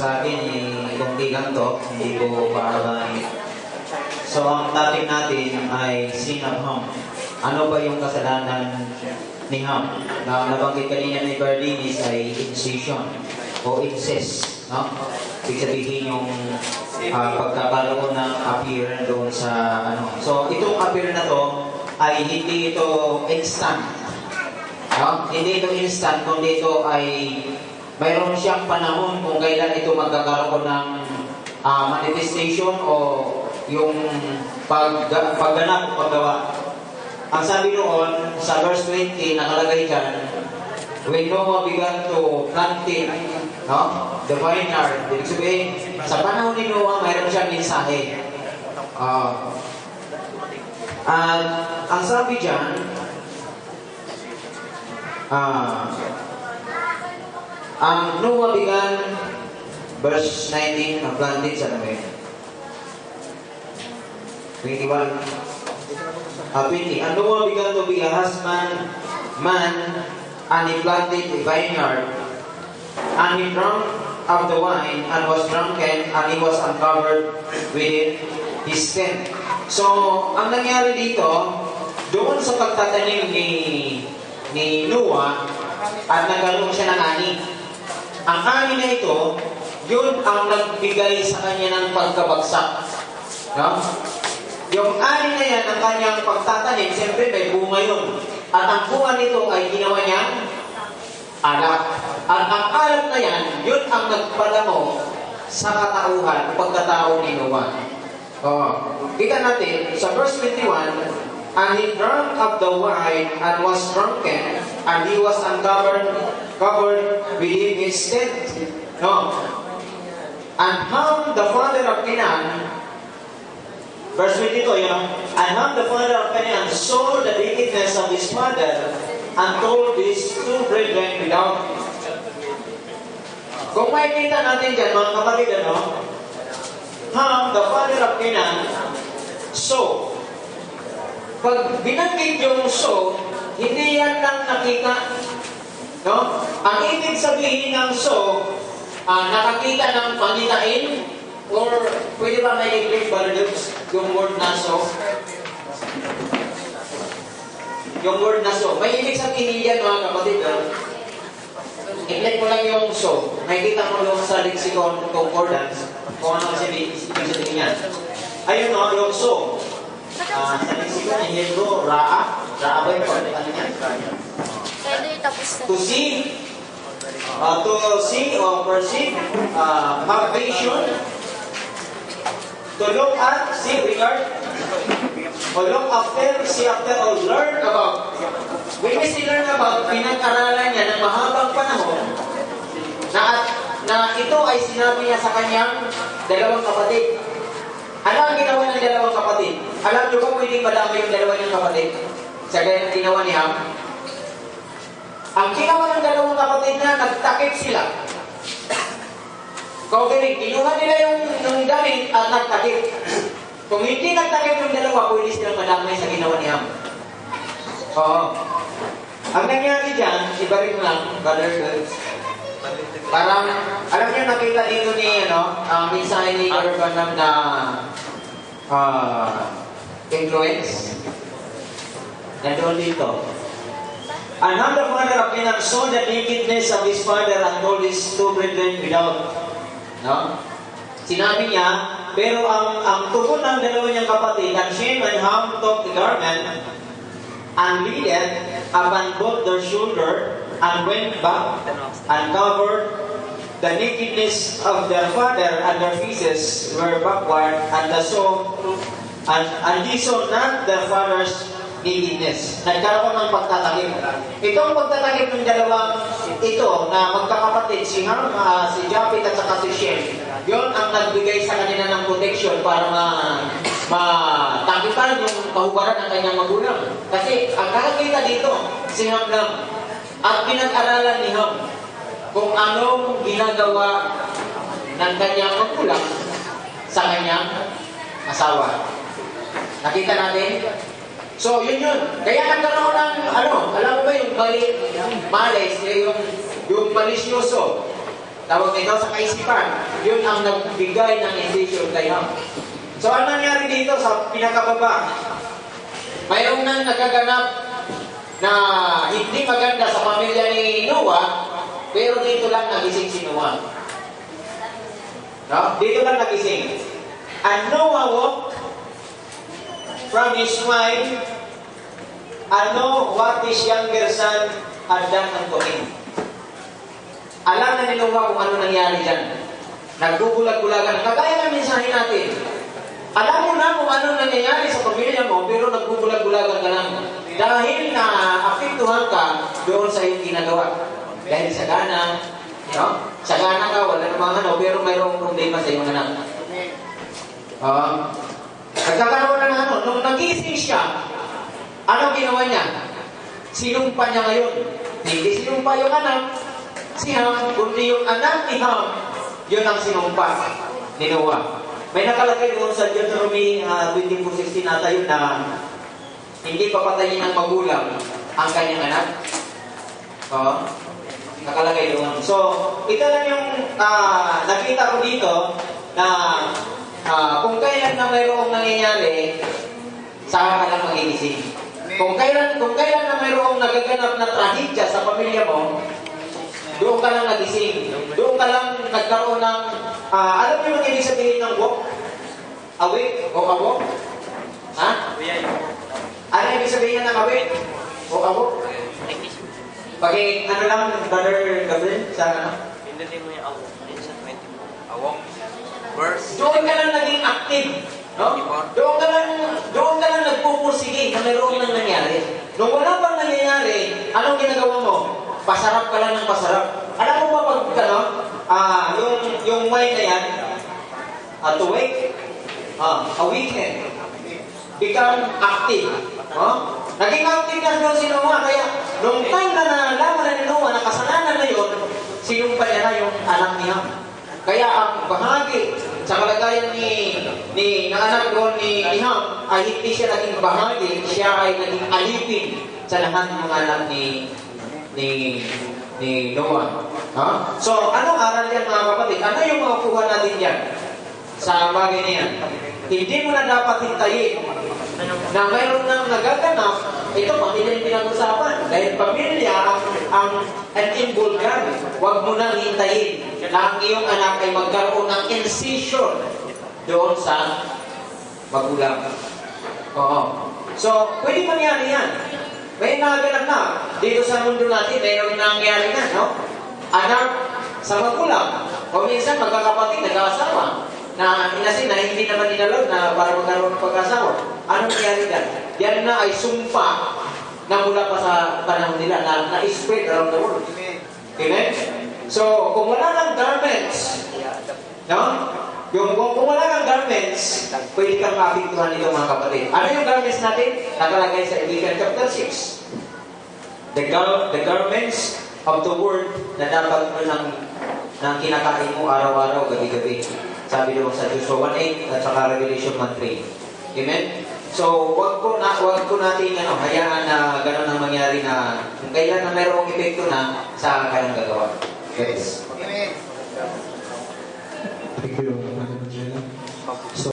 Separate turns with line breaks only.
sa akin, kunti lang to, hindi ko paaralangin. So, ang topic natin ay sin of Ham. Ano ba yung kasalanan ni Ham? Na nabanggit kanina ni Bardinis ay incision o incest. No? Ibig sabihin yung pagkakaroon ng appearance doon sa ano. So, itong appearance na to ay hindi ito instant. No? Hindi ito instant, kundi ito ay mayroon siyang panahon kung kailan ito magkakaroon ng manifestation o yung pagganap o paggawa. Ang sabi noon, sa verse 20, nakalagay dyan, when Noah began to planting, no? The vineyard, ibig sabihin, sa panahon ni Noah, mayroon siyang mensahe. At ang sabi dyan, ang Noah began, verse 19, ang planting sa namin. 21. 20. And Noah began to be a husbandman, and he planted a vineyard, and he drank of the wine, and was drunken, and he was uncovered within his tent. So, ang nangyari dito, doon sa pagtatanim ni Noah, at nagkaroon siya ng ani. Ang ani na ito, yun ang nagbigay sa kanya ng pagkabagsak. No? Yung ani na yan, ang kanyang pagtatanim, siyempre may bunga yun. At ang bunga nito ay ginawa niyang alak. At ang alak na yan, yun ang nagpalamo sa katauhan, pagkatao ni Noah. Kita natin, sa verse 21, and he drank of the wine and was drunken, and he was covered within his tent. No. And Ham, the father of Canaan, verse 22, and Ham, the father of Canaan, saw the wickedness of his father, and told his two brethren without. Kung makikita natin dyan, mga kapatid, Ham, the father of Canaan, saw. Pag binanggit yung so, hindi yan lang nakita. No? Ang ibig sabihin ng so, nakakita ng pangitain, or pwede ba may English paradox yung word na so? Yung word na so. May ibig sabihin yan, mga kapatid. I-click mo lang yung so. Nakikita mo yung sa lexicon concordance kung ano ibig sabihin yan. Ayun yung so. Sa lexicon, in Hebrew, ra'a. Ra'a ba yung ano niya? To see, or perceive, have vision, to look at, see, regard, or look after, see after, or learn about. When we say learn about, pinag-aralan niya ng mahabang panahon na ito ay sinabi niya sa kanyang dalawang kapatid. Ano ang ginawa ng dalawang kapatid? Alam niyo ba pwedeng madami yung dalawa niyang kapatid? Sa gaya ng ginawa ni Ham? Ang ginawa ng dalawang kapatid na, nagtakip sila. Kung kinuha nila yung damit at nagtakip. Kung hindi nagtakip yung dalawa, pwede silang madamay sa ginawa ni Ham. Oo. Ang nangyari dyan, ibarin mo lang, brother, parang, alam niyo, nakita dito ni, mensahe ni Brother Branham na influence. Nandoon dito. And Ham, the father of Canaan, saw the nakedness of his father and told his two brethren without. No? Sinabi niya, pero ang tugon ng dalawa niyang kapatid, and Shem and Ham took the garment and laid it upon both their shoulder, and went back and covered the nakedness of their father, and their faces were backward, and he saw not their father's nakedness. Nagkaroon ng pagtatakip. Itong pagtatakip ng dalawang ito na magkakapatid, si Ham, si Japhet at saka si Shem, yun ang nagbigay sa kanila ng protection para matakipan yung kahubaran ng kanyang magulang. Kasi ang nakakita dito, si Ham lang. At pinag-aralan ni Ham kung anong ginagawa ng kanyang magulang sa kanyang asawa. Nakita natin? So, yun. Kaya nagkaroon ng, alam mo ba yung malis, yung malisyoso. tawag nito sa kaisipan. Yun ang nagbigay ng indisyon kay Ham. So, ano nangyari dito sa pinakababa? Mayroong nang nagaganap na hindi maganda sa pamilya ni Noah, pero dito lang nagising si Noah. No? Dito lang nagising. And Noah walked from his wife and know what his younger son had done unto him. Alam na ni Noah kung ano nangyari dyan. Nagbubulag-bulagan. Kagaya ng mensahe natin. Alam mo na kung ano nangyayari sa pamilya mo, pero nagbubulag-bulagan ka lang. Dahil na apektuhan ka doon sa iyong ginagawa. Dahil sa gana, no? Sa gana ka, wala namang ano, pero mayroong problema sa iyong anak. Nagkakaroon na ng ano, nung nagising siya, ano ginawa niya? Sinumpa niya ngayon. Hindi sinumpa yung anak, si Ham, kundi yung anak ni Ham, yun ang sinumpa ni Noah. May nakalagay doon sa Deuteronomy 24:16 nata yun na hindi papatayin ng magulang ang kanyang anak. Nakalagay doon. So, ito lang yung nakita ko dito na kung kailan na mayroong nangyayari, saka ka lang magigising. Kung kailan na mayroong nagaganap na trahedya sa pamilya mo, doon ka lang nagising. Doon ka lang nagkaroon ng, alam mo yung ibig sabihin ng walk? Awake o awok? Ha? Ano ibig sabihin ng awake o awok? Ano lang, Brother Gabriel, sa ano?
Pindutin mo yung awok. Sa 24. Awok. Verse.
Doon ka lang naging active. No? Doon ka lang nagpupursige na mayroon nang nangyari. Nung wala pang nangyayari, anong ginagawa mo? Pasarap ka lang ng pasarap. Alam mo ba pag yung mind na yan, to wake, awaken, become active. Naging active na doon si Noah. Kaya, nung time na nalaman na ni Noah na kasalanan na yun, sinumpa niya na yung anak niya. Kaya ang bahagi sa kalagayan ng anak doon ni Ham ay hindi siya naging bahagi, siya ay naging alipin sa lahat ng mga anak ni Noah. So, anong aral yan mga kapatid? Ano yung makukuha natin yan sa bagay niyan? Hindi mo na dapat hintayin na mayroon nang nagaganap, ito pamilya yung pinag-usapan. Dahil pamilya ang involved. Huwag mo nang hintayin na ang iyong anak ay magkaroon ng incision doon sa magulang. So, pwede mangyari yan. May nagaganap na. Dito sa mundo natin, mayroon nangyari na, no? Anak sa magulang. O minsan, magkakapatid, nag-aasawa. Na inasin na hindi naman ninalog na para magkaroon ng pag-asawa. Anong nangyari dyan? Yan na ay sumpa na mula pa sa panahon nila na spread around the world. Amen? So, kung wala ng garments, no? Kung wala ng garments, pwede kang maapektuhan nito mga kapatid. Ano yung garments natin? Nakalagay sa Ephesians chapter 6. The garments of the word na dapat mo ng kinakain mo araw-araw, gabi-gabi. Sabi doon sa Joshua 1:8 at saka Revelation 1:3. Amen? So, wag ko natin hayaan na gano'n ang mangyari na kung kailan na mayroong epekto na sa kanyang gagawa. Yes.
Amen. Thank you.